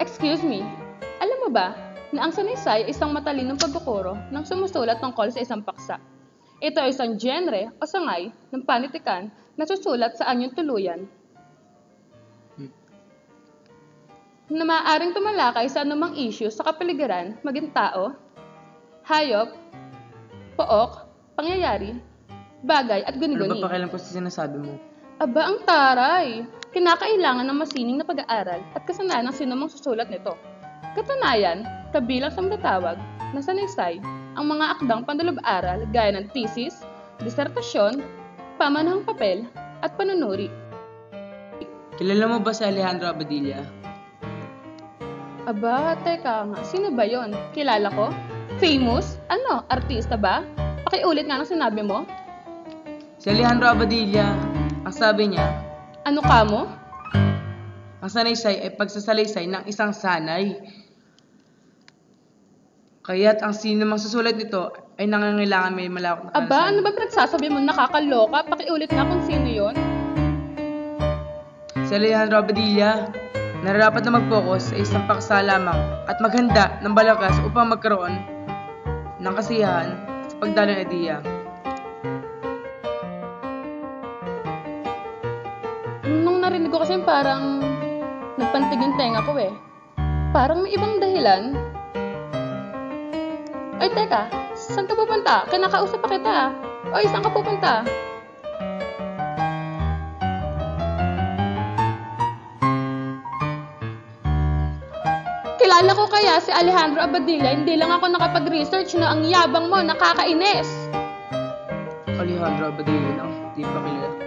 Excuse me, alam mo ba na ang sanaysay ay isang matalinong pagkukuro ng sumusulat tungkol sa isang paksa? Ito ay isang genre o sangay ng panitikan na susulat sa anyong tuluyan na maaaring tumalakay sa anumang issue sa kapaligiran, maging tao, hayop, pook, pangyayari, bagay at Ano guni-guni. ba pakialam ko sa sinasabi mo? Aba, ang taray! Kinakailangan ng masining na pag-aaral at kasanayan ng sinumang susulat nito. Katunayan, kabilang sa matatawag na sanaysay, ang mga akdang pandalub-aral gaya ng thesis, disertasyon, pamanahang papel, at panunuri. Kilala mo ba si Alejandro Abadilla? Aba, teka nga, sino ba yon? Kilala ko? Famous? Ano, artista ba? Pakiulit nga ng sinabi mo. Si Alejandro Abadilla, ang sabi niya, Ano ka mo? ang sanaysay ay pagsasalaysay ng isang sanay. Kaya't ang sino mang susulat nito ay nangangailangan may malawak na Aba, ano karanasan. ba pinagsasabi mo? Nakakaloka? Pakiulit nga kung sino yon. Si Alejandro Abadilla, nararapat na mag-focus sa isang paksa lamang at maghanda ng balakas upang magkaroon ng kasiyahan sa pagdalo ng ideya. Nung narinig ko kasi parang nagpantig yung tenga ko eh. Parang may ibang dahilan. Ay, teka, saan ka pupunta? Kinakausap pa kita. Oy, saan ka pupunta? Kilala ko kaya si Alejandro Abadilla, hindi lang ako nakapag-research na ang yabang mo, nakakainis. Alejandro Abadilla lang, di pa kilala.